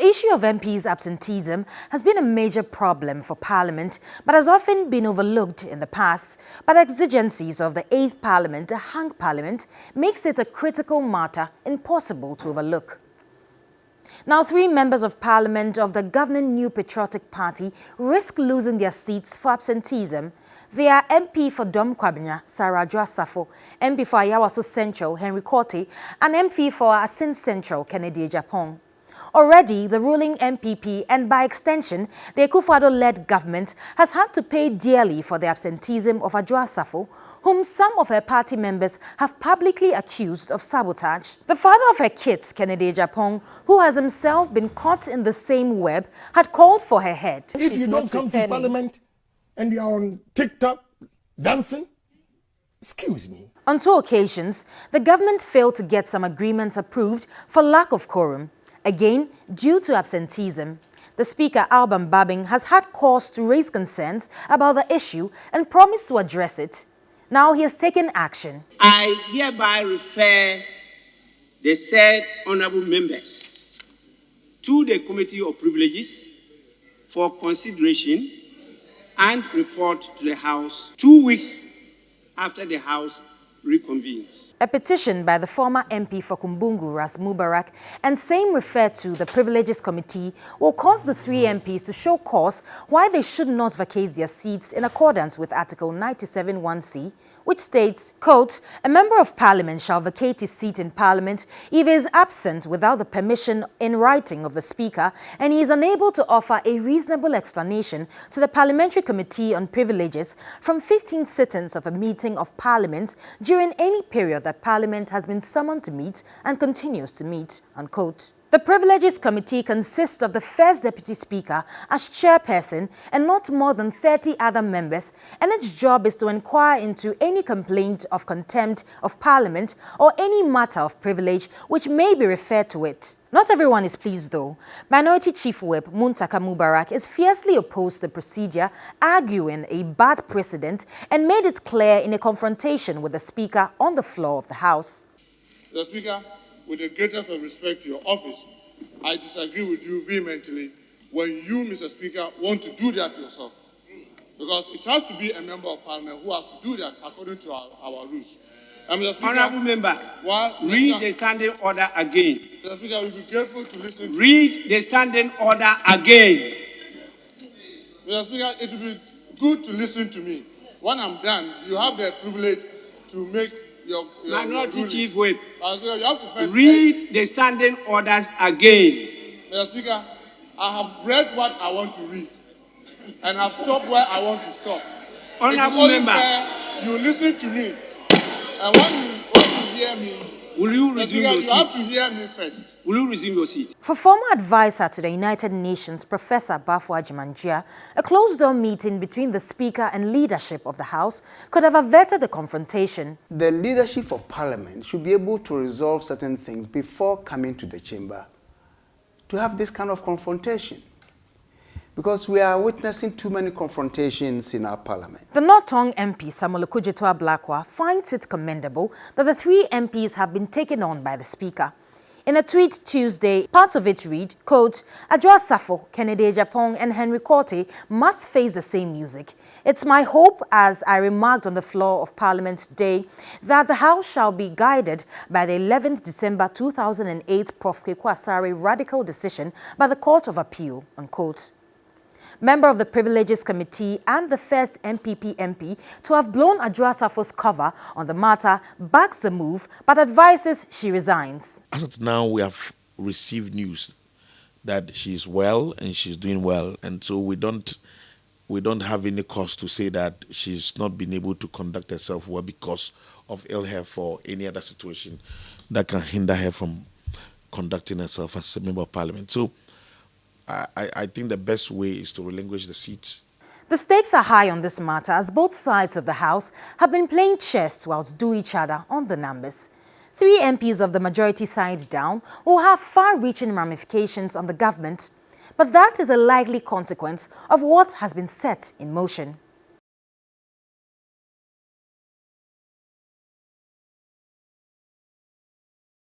The issue of MPs' absenteeism has been a major problem for Parliament, but has often been overlooked in the past. But the exigencies of the 8th Parliament, the hung Parliament, makes it a critical matter impossible to overlook. Now, 3 members of Parliament of the governing New Patriotic Party risk losing their seats for absenteeism. They are MP for Dom Kwabena, Sarah Joasafo, MP for Ayawaso Central, Henry Korte, and MP for Asin Central, Kennedy Ejapong. Already, the ruling MPP and by extension, the Akufo-Addo-led government has had to pay dearly for the absenteeism of Joasafo, whom some of her party members have publicly accused of sabotage. The father of her kids, Kennedy Ejapong, who has himself been caught in the same web, had called for her head. If you don't come to Parliament and you are on TikTok dancing, excuse me. On 2 occasions, the government failed to get some agreements approved for lack of quorum. Again, due to absenteeism, the Speaker, Alban Babing, has had cause to raise concerns about the issue and promised to address it. Now he has taken action. I hereby refer the said honorable members to the Committee of Privileges for consideration and report to the House 2 weeks after the House reconvenes. A petition by the former MP for Kumbungu, Ras Mubarak, and same referred to the Privileges Committee will cause the 3 MPs to show cause why they should not vacate their seats in accordance with Article 97(1)(c), which states, quote, "A member of Parliament shall vacate his seat in Parliament if he is absent without the permission in writing of the Speaker and he is unable to offer a reasonable explanation to the Parliamentary Committee on Privileges from 15 sittings of a meeting of Parliament during any period that Parliament has been summoned to meet and continues to meet," unquote. The Privileges Committee consists of the First Deputy Speaker as chairperson and not more than 30 other members, and its job is to inquire into any complaint of contempt of Parliament or any matter of privilege which may be referred to it. Not everyone is pleased though. Minority Chief Whip Muntaka Mubarak is fiercely opposed to the procedure, arguing a bad precedent, and made it clear in a confrontation with the Speaker on the floor of the House. Mr. Speaker, with the greatest of respect to your office, I disagree with you vehemently when you, Mr. Speaker, want to do that yourself. Because it has to be a member of Parliament who has to do that according to our rules. And Mr. Speaker, Honorable member, read the standing order again. Mr. Speaker, I will be careful to listen. Read the standing order again. Mr. Speaker, it will be good to listen to me. When I'm done, you have the privilege to make your Minority Chief Whip, you have to first read the standing orders again. Mr. Speaker, I have read what I want to read, and I've stopped where I want to stop. Honorable member, fair, you listen to me, and when you hear me, will you resume your seat? You have to hear me first. Will you resume your seat? For former advisor to the United Nations, Professor Bafo Ajimanjia, a closed-door meeting between the Speaker and leadership of the House could have averted the confrontation. The leadership of Parliament should be able to resolve certain things before coming to the chamber to have this kind of confrontation, because we are witnessing too many confrontations in our Parliament. The North-Tong MP, Samuel Okudzeto-Ablakwa, finds it commendable that the 3 MPs have been taken on by the Speaker. In a tweet Tuesday, parts of it read, quote, "Joasafo, Kennedy Ejapong, and Henry Korte must face the same music. It's my hope, as I remarked on the floor of Parliament today, that the House shall be guided by the 11th December 2008 Prof. Kweku Asare radical decision by the Court of Appeal," unquote. Member of the Privileges Committee and the first MPP MP to have blown Joasafo's cover on the matter backs the move, but advises she resigns. As of now, we have received news that she's well and she's doing well, and so we don't have any cause to say that she's not been able to conduct herself well because of ill health or any other situation that can hinder her from conducting herself as a member of Parliament. So I think the best way is to relinquish the seat. The stakes are high on this matter as both sides of the House have been playing chess to outdo each other on the numbers. 3 MPs of the majority side down will have far-reaching ramifications on the government, but that is a likely consequence of what has been set in motion.